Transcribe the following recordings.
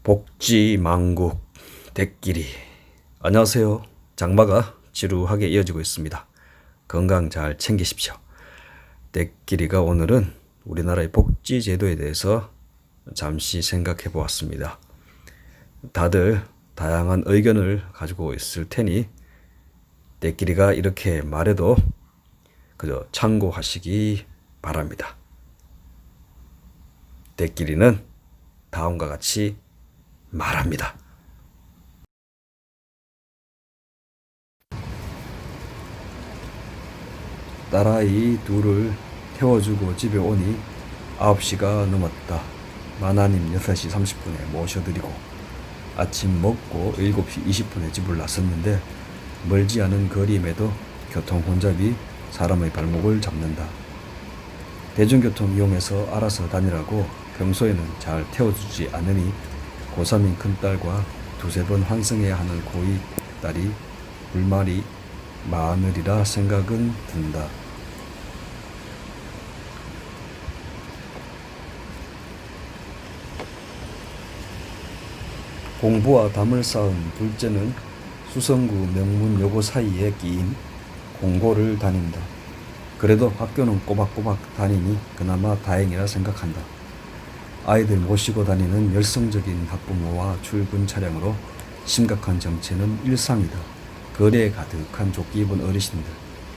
복지망국 대끼리. 안녕하세요. 장마가 지루하게 이어지고 있습니다. 건강 잘 챙기십시오. 대끼리가 오늘은 우리나라의 복지제도에 대해서 잠시 생각해 보았습니다. 다들 다양한 의견을 가지고 있을 테니 대끼리가 이렇게 말해도 그저 참고하시기 바랍니다. 대끼리는 다음과 같이 말합니다. 딸아이 둘을 태워주고 집에 오니 9시가 넘었다. 마나님 6시 30분에 모셔드리고 아침 먹고 7시 20분에 집을 나섰는데 멀지 않은 거리임에도 교통 혼잡이 사람의 발목을 잡는다. 대중교통 이용해서 알아서 다니라고 평소에는 잘 태워주지 않으니 고3인 큰딸과 두세 번 환승해야 하는 고2 딸이 불말이 많으리라 생각은 든다. 공부와 담을 쌓은 둘째는 수성구 명문 여고 사이에 끼인 공고를 다닌다. 그래도 학교는 꼬박꼬박 다니니 그나마 다행이라 생각한다. 아이들 모시고 다니는 열성적인 학부모와 출근 차량으로 심각한 정체는 일상이다. 거리에 가득한 조끼 입은 어르신들,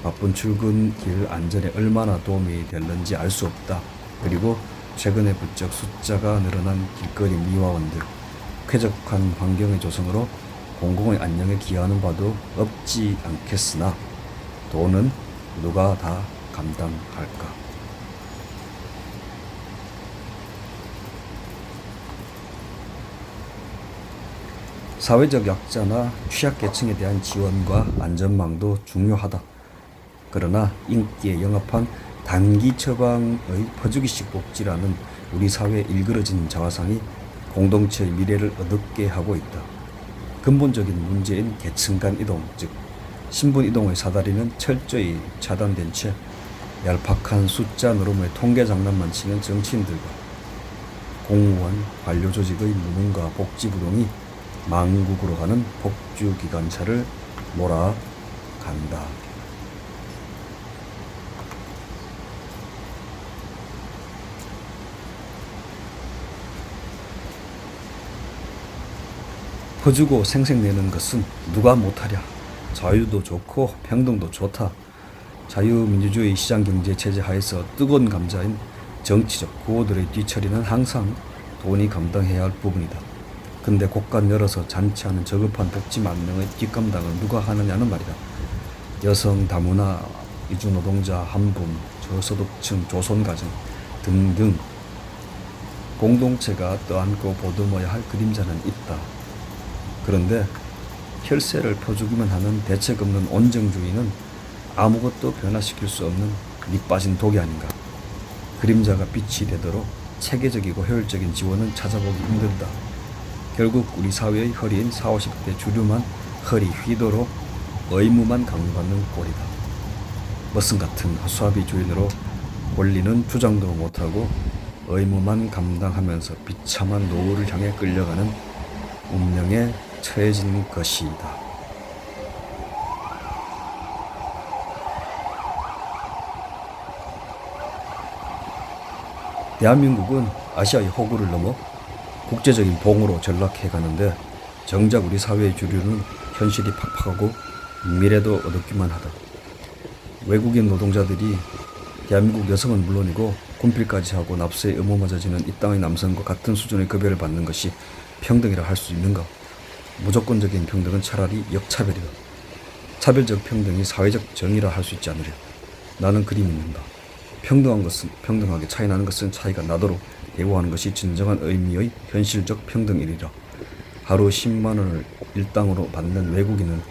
바쁜 출근길 안전에 얼마나 도움이 될는지 알 수 없다. 그리고 최근에 부쩍 숫자가 늘어난 길거리 미화원들, 쾌적한 환경의 조성으로 공공의 안녕에 기여하는 바도 없지 않겠으나 돈은 누가 다 감당할까? 사회적 약자나 취약계층에 대한 지원과 안전망도 중요하다. 그러나 인기에 영합한 단기 처방의 퍼주기식 복지라는 우리 사회의 일그러진 자화상이 공동체의 미래를 어둡게 하고 있다. 근본적인 문제인 계층 간 이동, 즉 신분 이동의 사다리는 철저히 차단된 채 얄팍한 숫자 노름의 통계 장난만 치는 정치인들과 공무원, 관료조직의 무능과 복지부동이 망국으로 가는 복주기관차를 몰아간다. 퍼주고 생색내는 것은 누가 못하랴. 자유도 좋고 평등도 좋다. 자유민주주의 시장경제 체제 하에서 뜨거운 감자인 정치적 구호들의 뒤처리는 항상 돈이 감당해야 할 부분이다. 근데 곳간 열어서 잔치하는 저급한 복지 만능의 뒷감당을 누가 하느냐는 말이다. 여성 다문화, 이주노동자, 한분, 저소득층, 조선가정 등등 공동체가 떠안고 보듬어야 할 그림자는 있다. 그런데 혈세를 퍼주기만 하는 대책 없는 온정주의는 아무것도 변화시킬 수 없는 밑 빠진 독이 아닌가. 그림자가 빛이 되도록 체계적이고 효율적인 지원은 찾아보기 힘들다. 결국 우리 사회의 허리인 40, 50대 주류만 허리 휘도록 의무만 강요받는 꼴이다. 머슴 같은 허수아비 주인으로 권리는 주장도 못하고 의무만 감당하면서 비참한 노후를 향해 끌려가는 운명에 처해진 것이다. 대한민국은 아시아의 호구를 넘어 국제적인 봉으로 전락해 가는데 정작 우리 사회의 주류는 현실이 팍팍하고 미래도 어둡기만 하다. 외국인 노동자들이 대한민국 여성은 물론이고 군필까지 하고 납세의 의무마저 지는 이 땅의 남성과 같은 수준의 급여를 받는 것이 평등이라 할 수 있는가? 무조건적인 평등은 차라리 역차별이다. 차별적 평등이 사회적 정의라 할 수 있지 않으려. 나는 그리 믿는다. 평등한 것은 평등하게, 차이나는 것은 차이가 나도록 대우하는 것이 진정한 의미의 현실적 평등이리라. 하루 10만원을 일당으로 받는 외국인은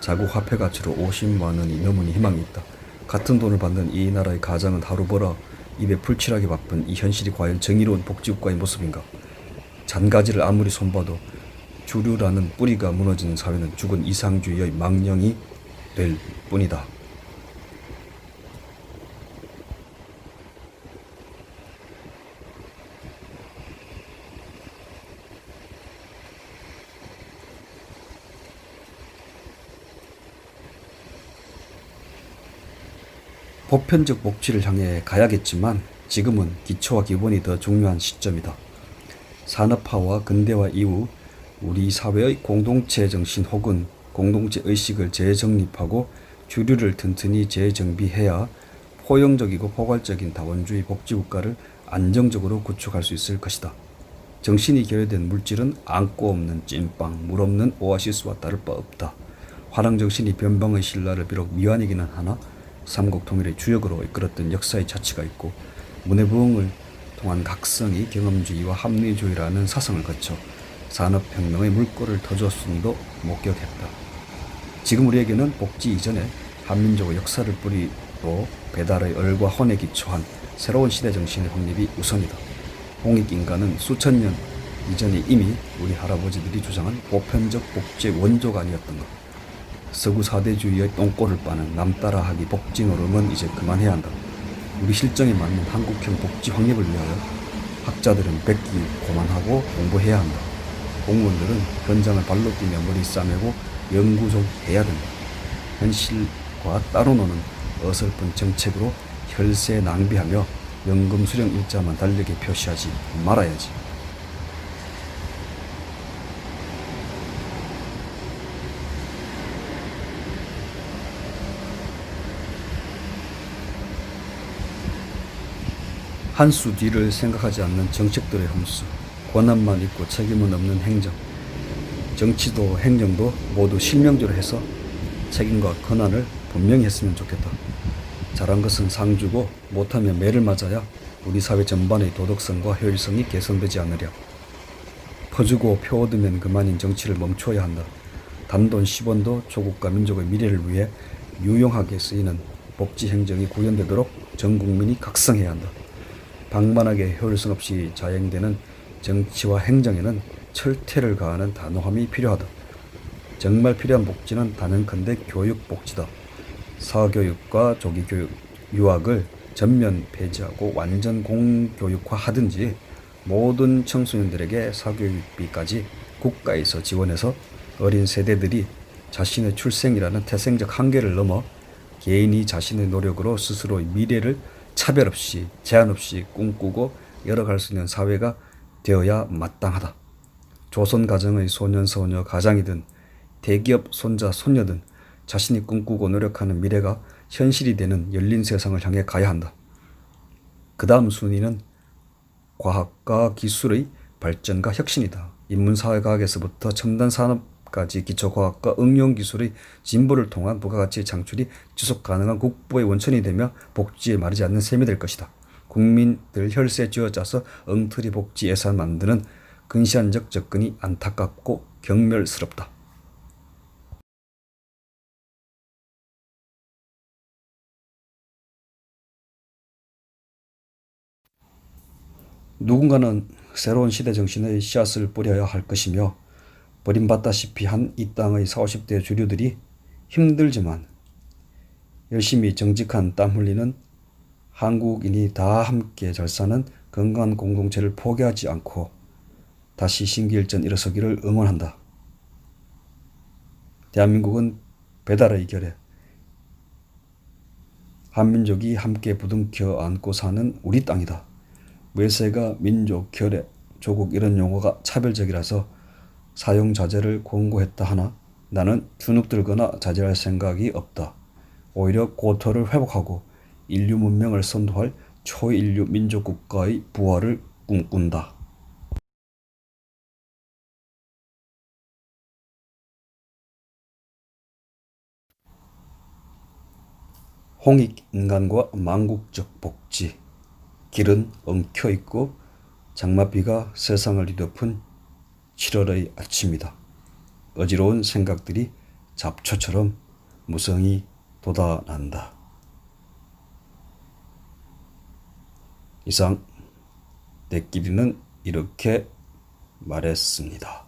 자국 화폐 가치로 50만원이 넘으니 희망이 있다. 같은 돈을 받는 이 나라의 가장은 하루 벌어 입에 풀칠하기 바쁜 이 현실이 과연 정의로운 복지국가의 모습인가? 잔가지를 아무리 손봐도 주류라는 뿌리가 무너지는 사회는 죽은 이상주의의 망령이 될 뿐이다. 보편적 복지를 향해 가야겠지만 지금은 기초와 기본이 더 중요한 시점이다. 산업화와 근대화 이후 우리 사회의 공동체 정신 혹은 공동체 의식을 재정립하고 주류를 튼튼히 재정비해야 포용적이고 포괄적인 다원주의 복지국가를 안정적으로 구축할 수 있을 것이다. 정신이 결여된 물질은 안고 없는 찐빵, 물 없는 오아시스와 다를 바 없다. 화랑정신이 변방의 신라를 비록 미완이기는 하나 삼국통일의 주역으로 이끌었던 역사의 자치가 있고 문해부흥을 통한 각성이 경험주의와 합리주의라는 사상을 거쳐 산업혁명의 물꼬를 터주었음도 목격했다. 지금 우리에게는 복지 이전에 한민족의 역사를 뿌리로 배달의 얼과 혼에 기초한 새로운 시대 정신의 확립이 우선이다. 홍익인간은 수천 년 이전에 이미 우리 할아버지들이 주장한 보편적 복지의 원조가 아니었던가. 서구 사대주의의 똥꼬를 빠는 남 따라하기 복지 노름은 이제 그만해야 한다. 우리 실정에 맞는 한국형 복지 확립을 위하여 학자들은 백기 고만하고 공부해야 한다. 공무원들은 현장을 발로 뛰며 머리 싸매고 연구 좀 해야 된다. 현실과 따로 노는 어설픈 정책으로 혈세 낭비하며 연금 수령 일자만 달력에 표시하지 말아야지. 한 수 뒤를 생각하지 않는 정책들의 험수, 권한만 있고 책임은 없는 행정, 정치도 행정도 모두 실명제로 해서 책임과 권한을 분명히 했으면 좋겠다. 잘한 것은 상 주고 못하면 매를 맞아야 우리 사회 전반의 도덕성과 효율성이 개선되지 않으랴. 퍼주고 표 얻으면 그만인 정치를 멈춰야 한다. 단돈 10원도 조국과 민족의 미래를 위해 유용하게 쓰이는 복지 행정이 구현되도록 전 국민이 각성해야 한다. 방만하게 효율성 없이 자행되는 정치와 행정에는 철퇴를 가하는 단호함이 필요하다. 정말 필요한 복지는 단언컨대 교육복지다. 사교육과 조기교육, 유학을 전면 폐지하고 완전 공교육화하든지 모든 청소년들에게 사교육비까지 국가에서 지원해서 어린 세대들이 자신의 출생이라는 태생적 한계를 넘어 개인이 자신의 노력으로 스스로의 미래를 차별 없이 제한 없이 꿈꾸고 열어갈 수 있는 사회가 되어야 마땅하다. 조선 가정의 소년 소녀 가장이든 대기업 손자 손녀든 자신이 꿈꾸고 노력하는 미래가 현실이 되는 열린 세상을 향해 가야 한다. 그 다음 순위는 과학과 기술의 발전과 혁신이다. 인문사회과학에서부터 첨단 산업까지 기초과학과 응용기술의 진보를 통한 부가가치의 창출이 지속가능한 국부의 원천이 되며 복지에 마르지 않는 셈이 될 것이다. 국민들 혈세 쥐어짜서 엉터리 복지 예산 만드는 근시안적 접근이 안타깝고 경멸스럽다. 누군가는 새로운 시대 정신의 씨앗을 뿌려야 할 것이며 버림받다시피 한 이 땅의 40, 50대 주류들이 힘들지만 열심히 정직한 땀 흘리는 한국인이 다 함께 잘 사는 건강한 공동체를 포기하지 않고 다시 신기일전 일어서기를 응원한다. 대한민국은 배달의 결의, 한민족이 함께 부둥켜 안고 사는 우리 땅이다. 외세가 민족, 결의, 조국 이런 용어가 차별적이라서 사용 자제를 권고했다 하나 나는 주눅들거나 자제할 생각이 없다. 오히려 고토를 회복하고 인류 문명을 선도할 초인류 민족국가의 부활을 꿈꾼다. 홍익인간과 망국적 복지. 길은 엉켜있고 장맛비가 세상을 뒤덮은 7월의 아침이다. 어지러운 생각들이 잡초처럼 무성히 돋아난다. 이상 내끼리는 이렇게 말했습니다.